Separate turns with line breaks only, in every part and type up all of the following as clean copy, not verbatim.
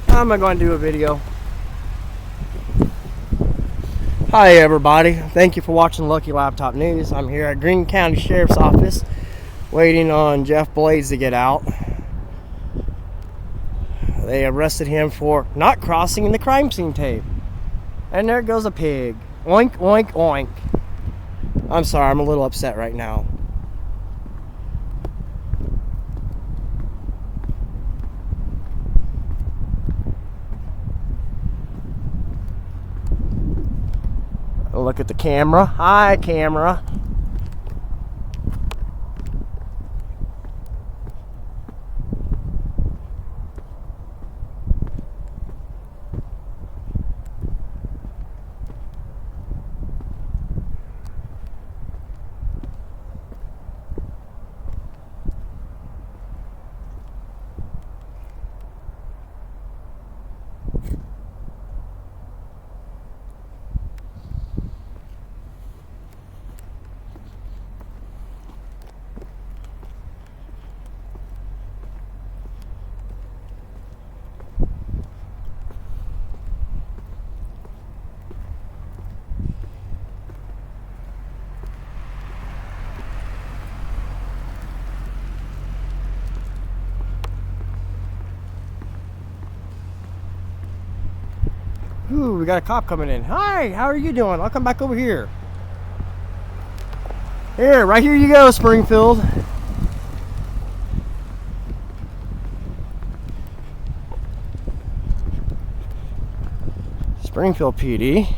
I'm going to do a video. Hi everybody, thank you for watching Lucky Laptop News. I'm here at Greene County Sheriff's Office waiting on Jeff Blades to get out. They arrested him for not crossing the crime scene tape. And there goes a pig. Oink, oink, oink. I'm sorry, I'm a little upset right now. Look at the camera. Hi, camera. Ooh, we got a cop coming in. Hi, how are you doing? I'll come back over here. Here, right here you go, Springfield. Springfield PD.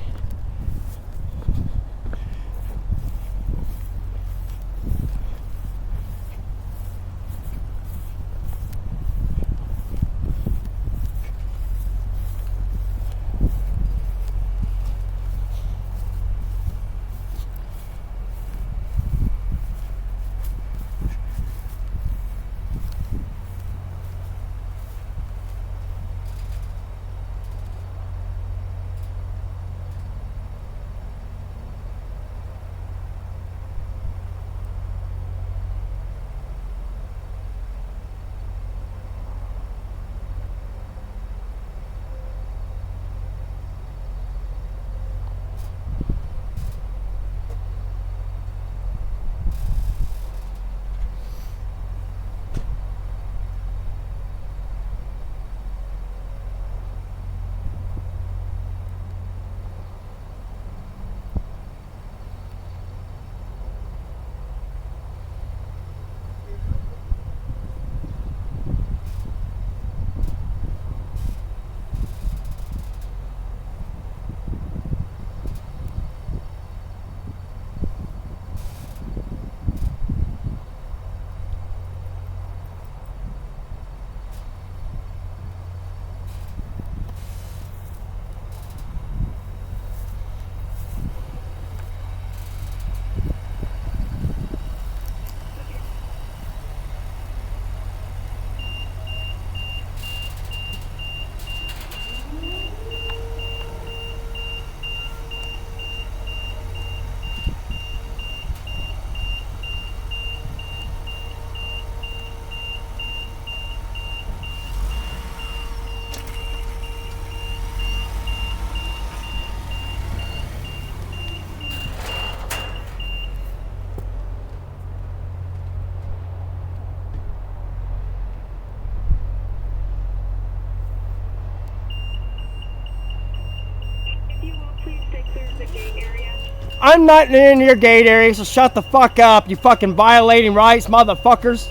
I'm not in your gate area, so shut the fuck up, you fucking violating rights, motherfuckers.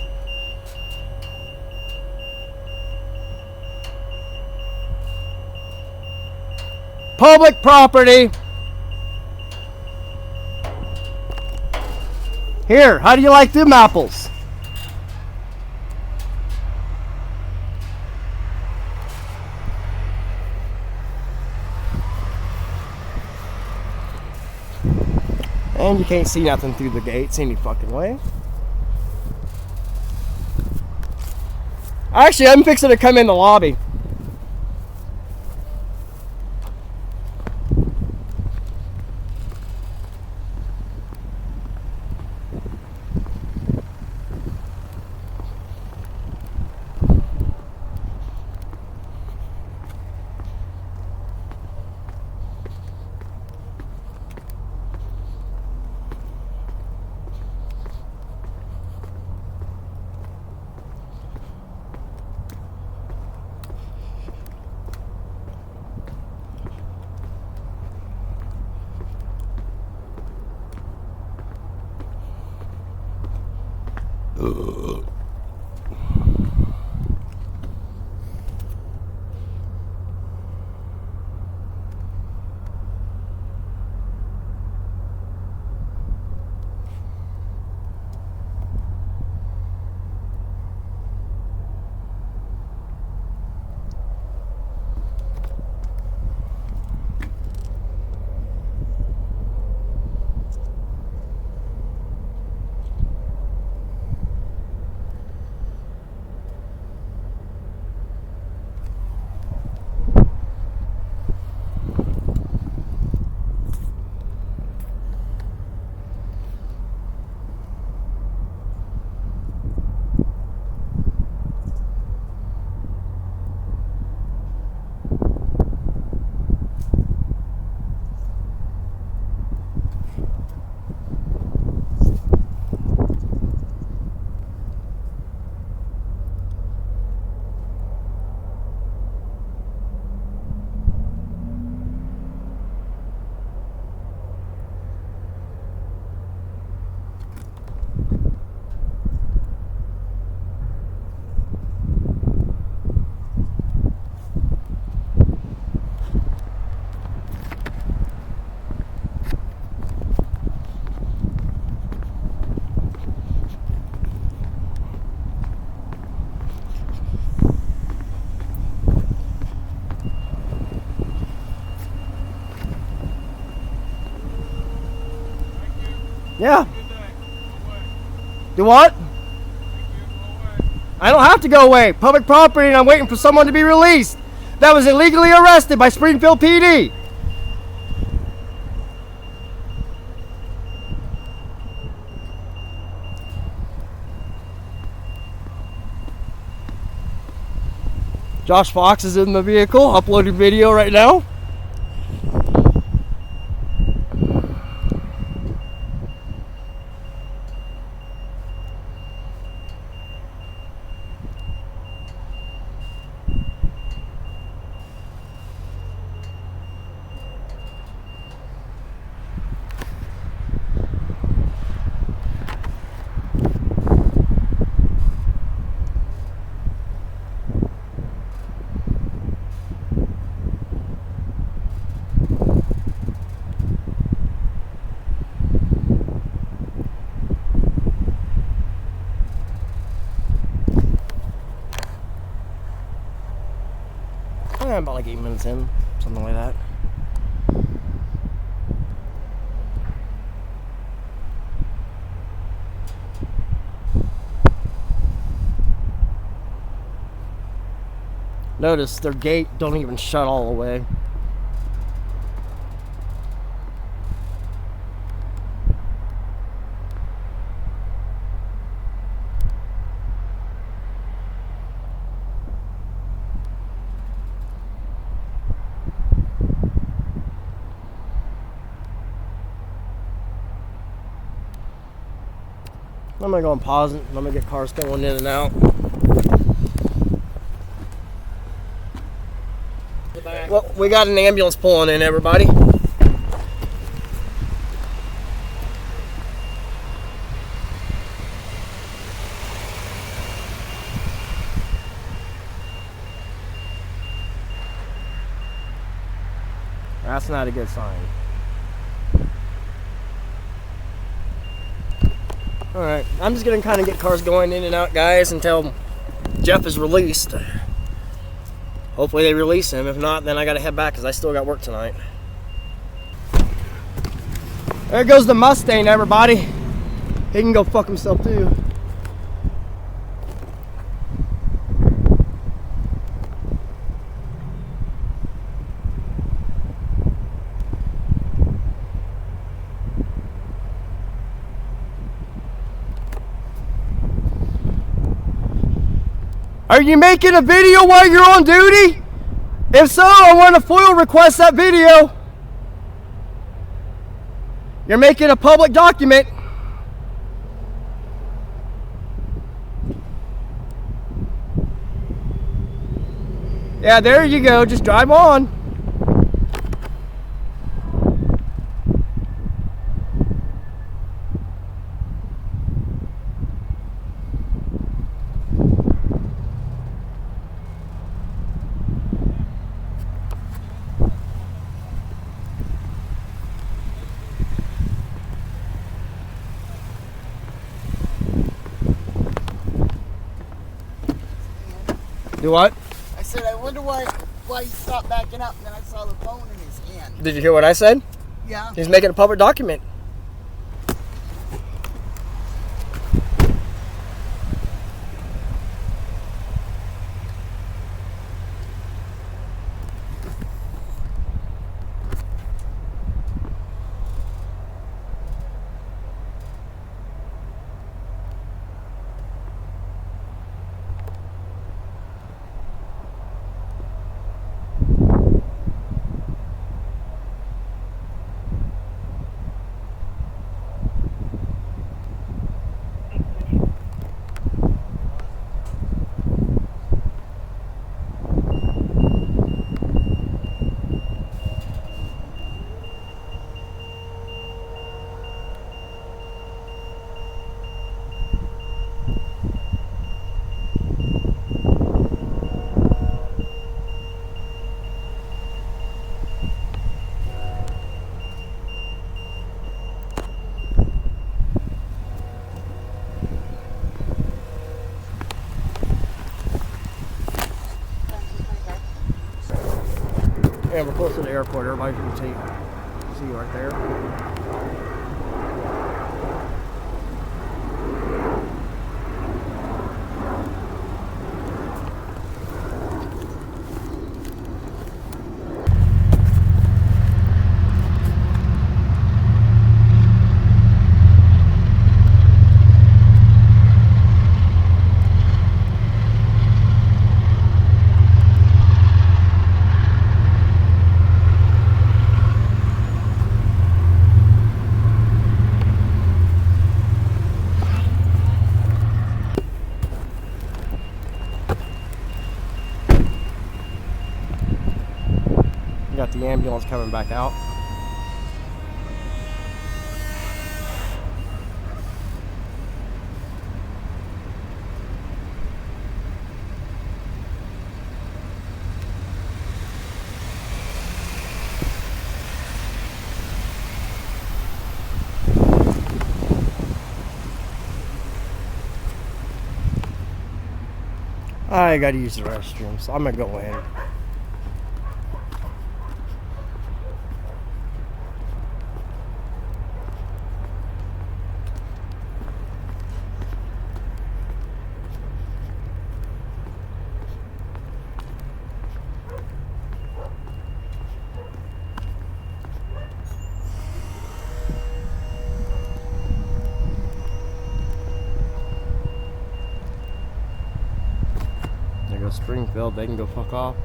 Public property. Here, how do you like them apples? And you can't see nothing through the gates any fucking way. Actually, I'm fixing to come in the lobby. Yeah. Do what? I don't have to go away. Public property, and I'm waiting for someone to be released that was illegally arrested by Springfield PD. Josh Fox is in the vehicle, uploading video right now. About like 8 minutes in, something like that. Notice their gate don't even shut all the way. I'm gonna go and pause it. I'm gonna get cars going in and out. Well, we got an ambulance pulling in, everybody. That's not a good sign. Alright, I'm just gonna kind of get cars going in and out, guys, until Jeff is released. Hopefully they release him. If not, then I gotta head back because I still got work tonight. There goes the Mustang, everybody. He can go fuck himself too. Are you making a video while you're on duty? If so, I want to FOIL request that video. You're making a public document. Yeah, there you go. Just drive on. Do what?
I said, I wonder why he stopped backing up, and then I saw the phone in his hand.
Did you hear what I said?
Yeah.
He's making a public document. Yeah, we're close to the airport. Everybody can see you right there. Got the ambulance coming back out. I gotta use the restroom, so I'm gonna go in. There goes Springfield. They can go fuck off.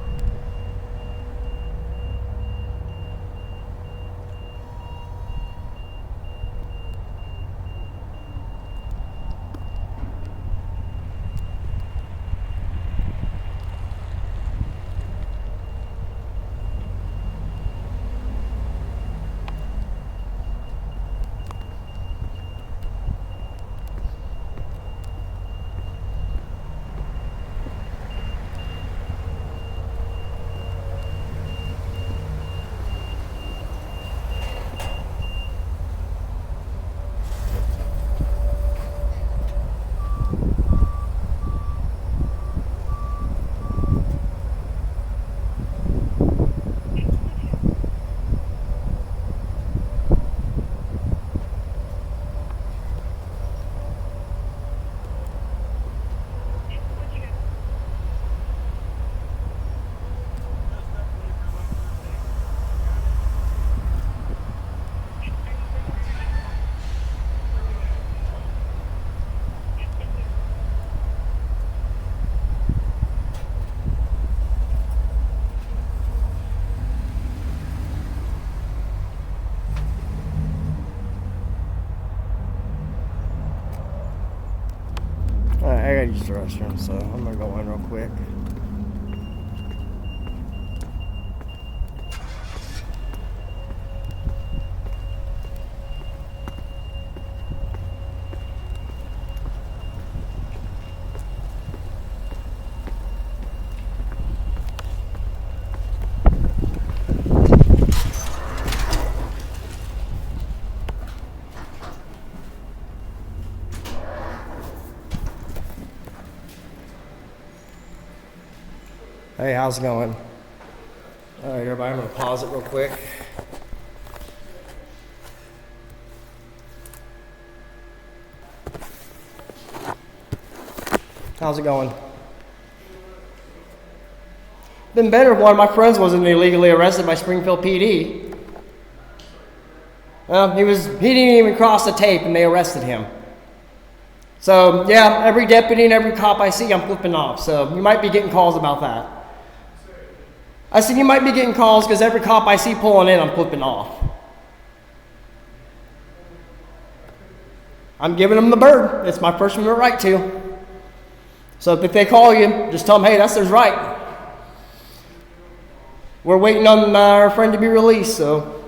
I gotta use the restroom, so I'm gonna go in real quick. Hey, how's it going? All right, everybody, I'm gonna pause it real quick. How's it going? Been better if one of my friends wasn't illegally arrested by Springfield PD. Well, he didn't even cross the tape and they arrested him. So yeah, every deputy and every cop I see, I'm flipping off. So you might be getting calls about that. I said you might be getting calls because every cop I see pulling in, I'm flipping off. I'm giving them the bird. It's my First Amendment right to. So if they call you, just tell them, hey, that's their right. We're waiting on our friend to be released, so.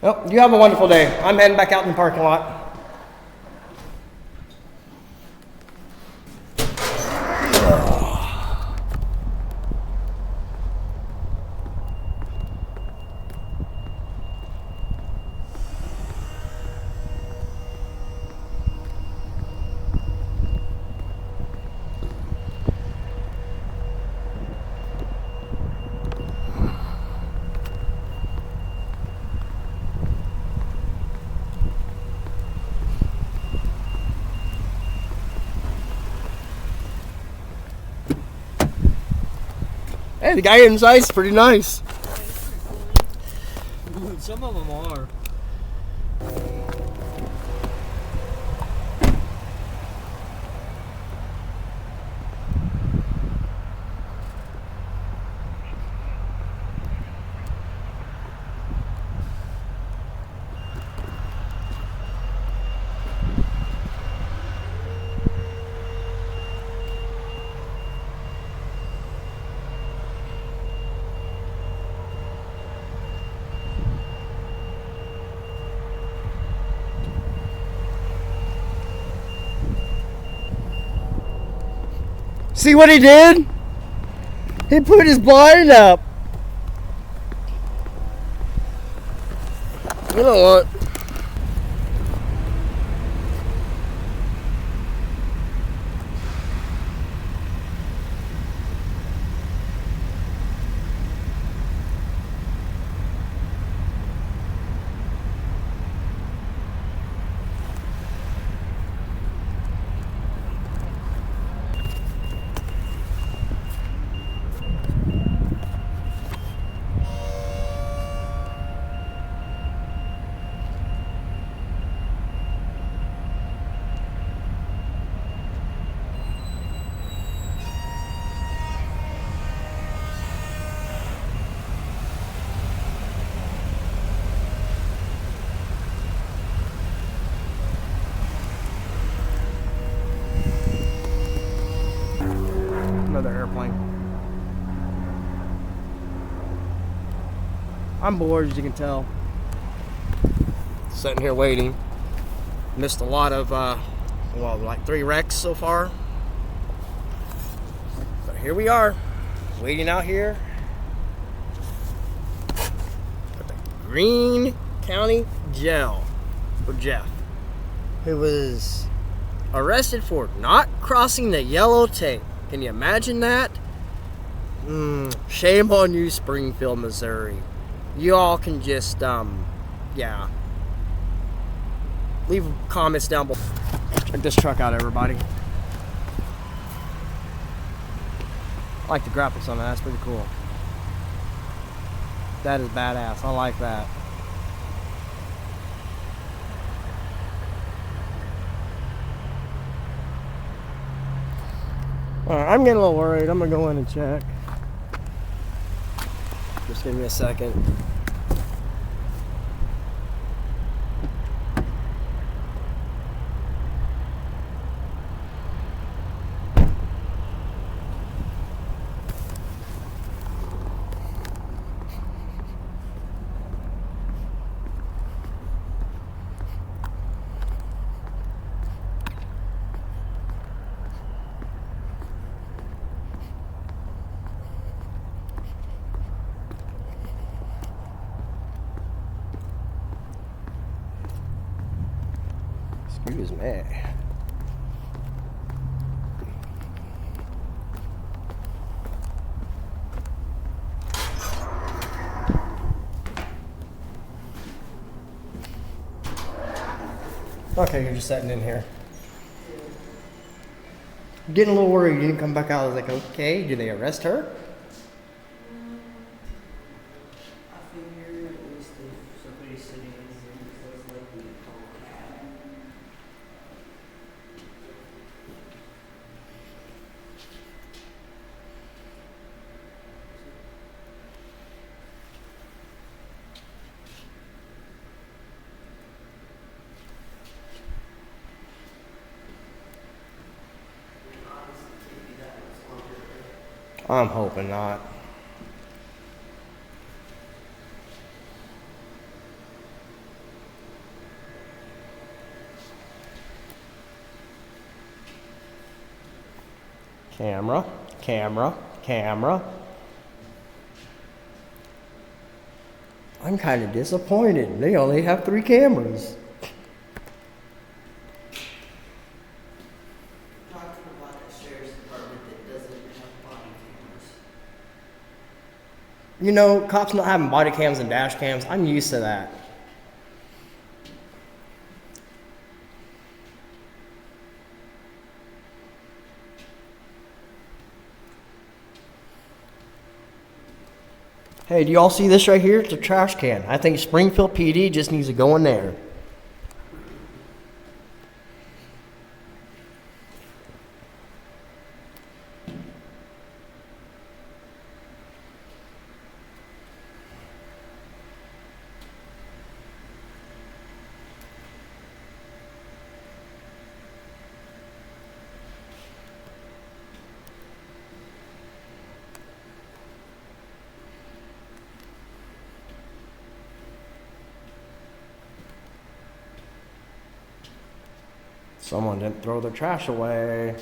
Well, you have a wonderful day. I'm heading back out in the parking lot. Hey, the guy inside is pretty nice.
Some of them are.
See what he did? He put his blind up. You know what? Another airplane. I'm bored, as you can tell. Sitting here waiting. Missed a lot of, well, like 3 wrecks so far. But here we are, waiting out here at the Greene County Jail for Jeff, who was arrested for not crossing the yellow tape. Can you imagine that? Shame on you, Springfield, Missouri. You all can just, yeah. Leave comments down below. Check this truck out, everybody. I like the graphics on that. That's pretty cool. That is badass. I like that. Alright, I'm getting a little worried. I'm gonna go in and check. Just give me a second. Excuse me. Okay, you're just sitting in here. I'm getting a little worried you didn't come back out. I was like, okay, did they arrest her?
I figure at least if somebody's sitting in here, it's less likely to call a cab. Honestly, can't be that much longer.
I'm hoping not. Camera, camera, camera. I'm kind of disappointed. They only have 3 cameras.
Talking about a sheriff's department that doesn't have body cameras.
You know, cops not having body cams and dash cams, I'm used to that. Hey, do y'all see this right here? It's a trash can. I think Springfield PD just needs to go in there. Someone didn't throw their trash away.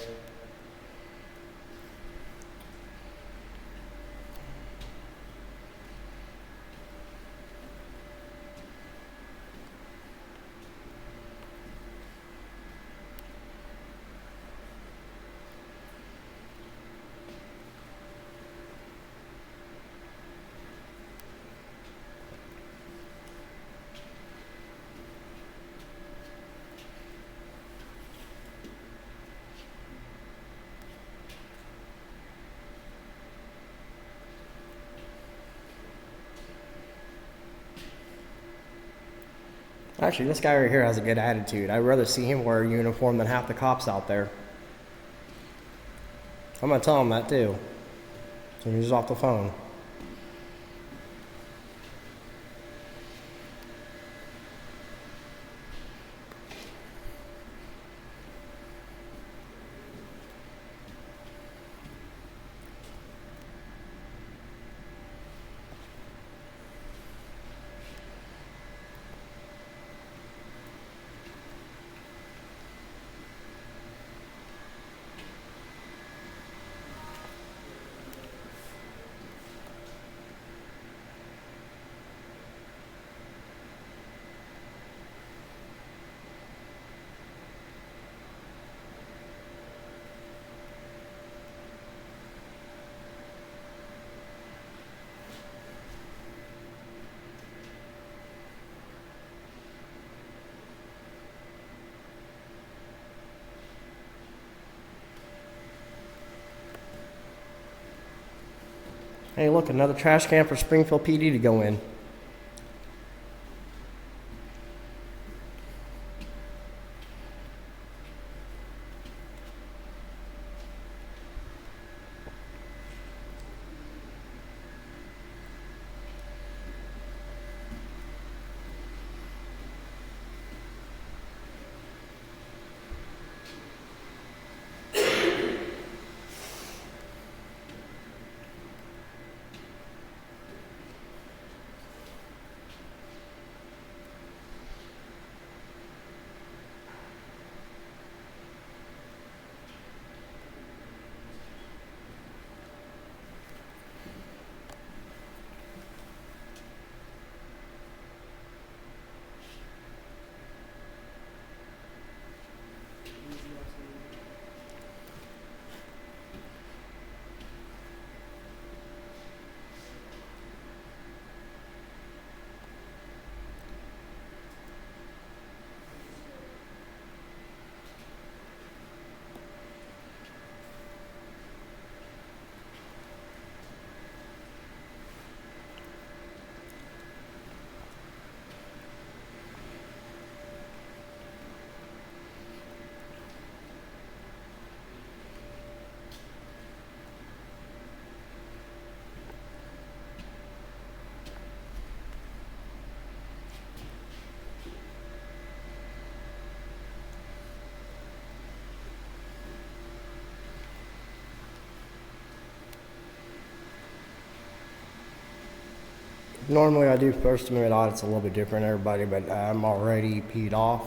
Actually, this guy right here has a good attitude. I'd rather see him wear a uniform than half the cops out there. I'm gonna tell him that too. So he's off the phone. Hey, look, another trash can for Springfield PD to go in. Normally I do first amendment audits a little bit different than everybody, but I'm already peed off.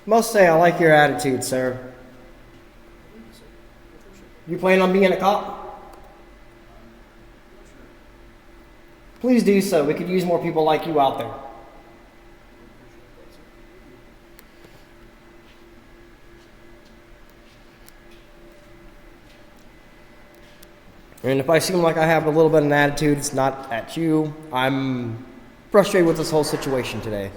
Must say I like your attitude, sir. You plan on being a cop? Please do so. We could use more people like you out there. And if I seem like I have a little bit of an attitude, it's not at you. I'm frustrated with this whole situation today.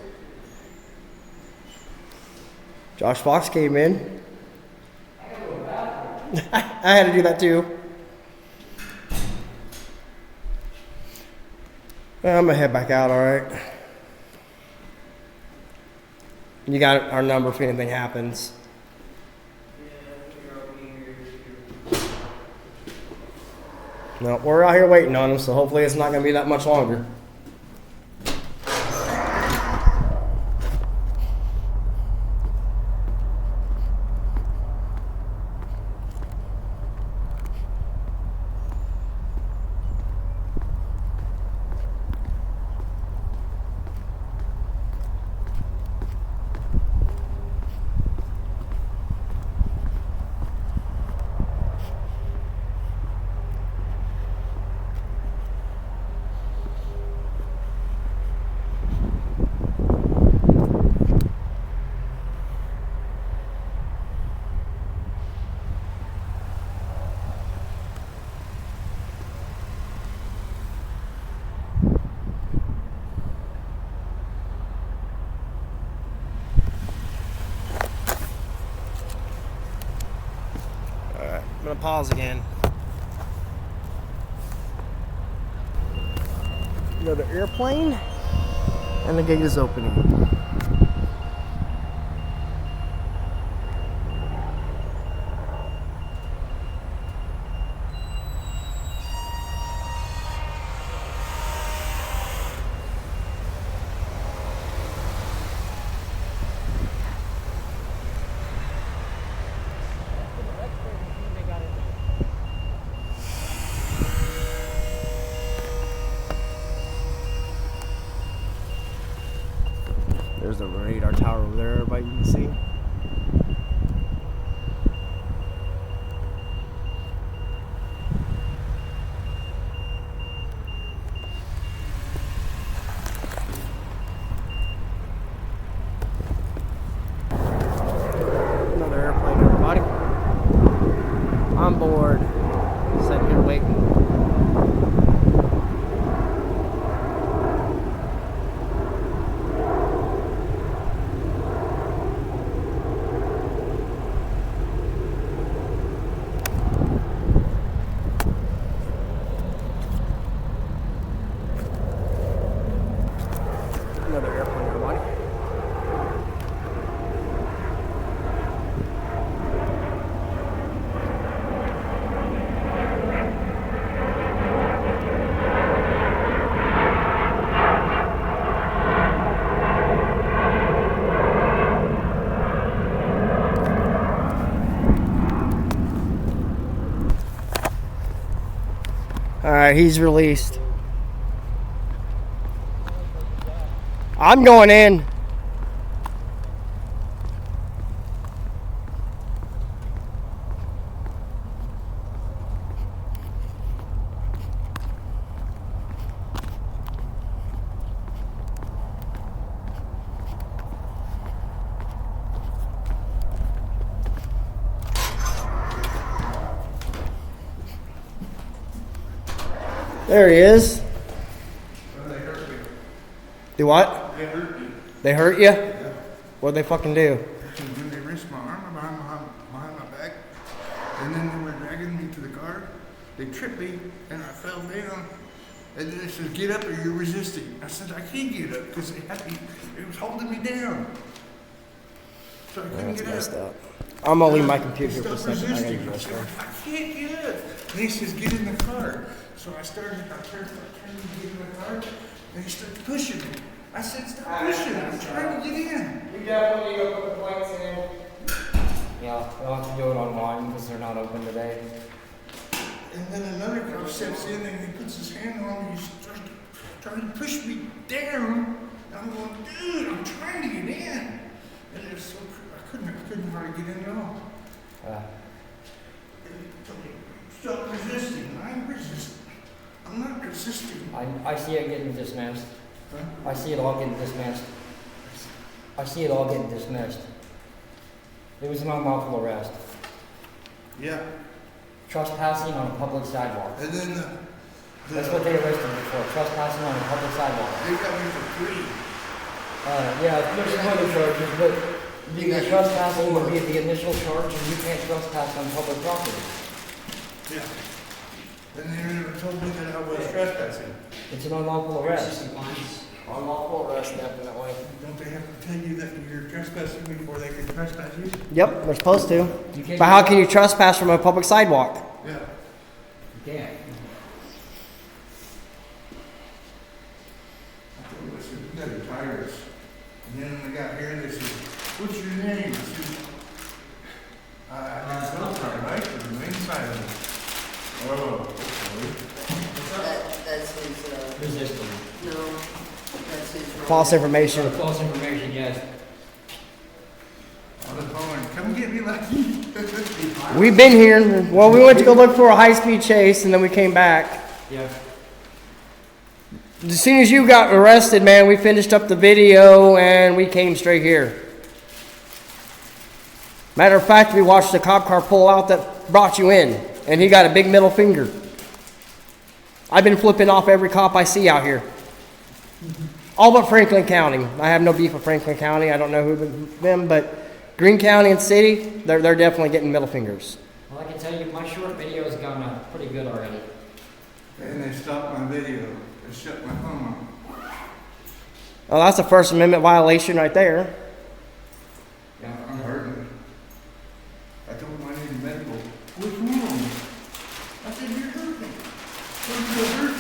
Josh Fox came in. I had to do that too. I'm gonna head back out, alright? You got our number if anything happens. No, we're out here waiting on him, so hopefully it's not gonna be that much longer. I'm gonna pause again. Another airplane, and the gate is opening. There's the radar tower over there, everybody you can see. Another airplane, everybody. On board. Sitting here waiting. Another airplane, everybody. All right, he's released. I'm going in. There he is.
They hurt me.
Do what?
They hurt me.
They hurt you?
Yeah.
What'd they fucking do?
Then they wrist my arm behind my back, and then they were dragging me to the car. They tripped me, and I fell down. And then they said, "Get up, or you're resisting." I said, "I can't get up because it was holding me down." So I couldn't
That's
get
messed
up.
up. I'm gonna leave my computer here
Stop
for a second. I gotta
resisting.
get
I
this
said,
one.
"I can't get up." And he says, "Get in the car." So I turned to get in the car, and he started pushing me. I said, "Stop pushing, I'm trying to get in."
You definitely need to put the plates in. Yeah, they'll have to do it online because they're open today.
And then another cop steps in and he puts his hand on me. He's trying to push me down. And I'm going, dude, I'm trying to get in. And it's so I couldn't hardly get in at all. And he told me, stop resisting. I'm not resisting.
I see it getting dismissed.
Huh?
I see it all getting dismissed. I see it all getting dismissed. It was an unlawful arrest.
Yeah.
Trespassing on a public sidewalk.
And then
That's what they arrested me for, trespassing on a public sidewalk.
they got me for free.
Yeah, there's some other charges, but the trespassing would be the initial charge, and you can't trespass on public property.
Yeah. And they never told me that I was trespassing.
It's an unlawful arrest.
Compliance.
Unlawful arrest, definitely.
Don't they have to tell you that you're trespassing before they can trespass you?
Yep, they're supposed to.
You can't.
But how can you trespass from a public sidewalk?
Yeah.
You can't.
I told them, I said, you got your tires. And then when I got here, they said, what's your name? I said, I'm Phil, right? For the main side of it. Oh,
That's his,
Resisting.
no, that's his.
False information.
False information, yes.
on the phone, come get me like you.
We've been here. Well, we went to go look for a high-speed chase, and then we came back.
Yeah.
As soon as you got arrested, man, we finished up the video, and we came straight here. Matter of fact, we watched the cop car pull out that brought you in, and he got a big middle finger. I've been flipping off every cop I see out here. All but Franklin County. I have no beef with Franklin County. I don't know them, but Greene County and City, they're definitely getting middle fingers.
Well, I can tell you, my short video has gone pretty good already.
And they stopped my video. They shut my phone off.
Oh, that's a First Amendment violation right there.
Yeah.
I'm hurting. I told them I needed medical. What's wrong? I said, you're hurting. What's going to hurt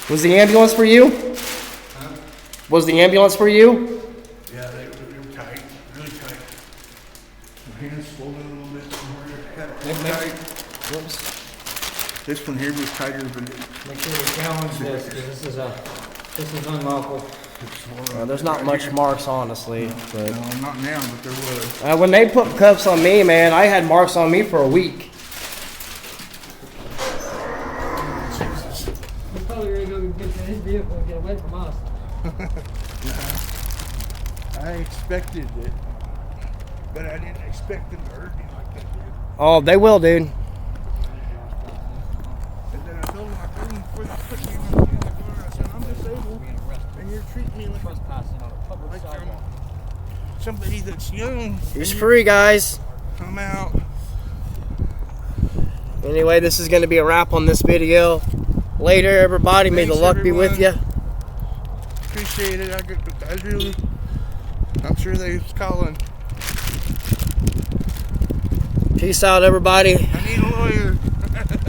you?
Was the ambulance for you?
Huh?
Was the ambulance for you?
Yeah, they were tight, really tight. My hands swollen a little bit from where it had it tight.
Whoops.
This one here was tighter, but
Make sure you challenge this, because this is unlawful.
There's not much marks, honestly. But
no, not now, but there was.
when they put cuffs on me, man, I had marks on me for a week.
He's probably ready to go get to his vehicle and get away from us.
I expected it, but I didn't expect them to hurt me like that, dude.
Oh, they will, dude.
And then I told them I couldn't put me in the car. I said, I'm disabled, and you're treating me like
Trespassing on a public
I'm
sidewalk.
somebody that's young.
He's free, guys.
I'm out.
Anyway, this is going to be a wrap on this video. Later, everybody. May the
Thanks,
luck be with you.
everyone. Appreciate it. I really. I'm sure they was calling.
Peace out, everybody.
I need a lawyer.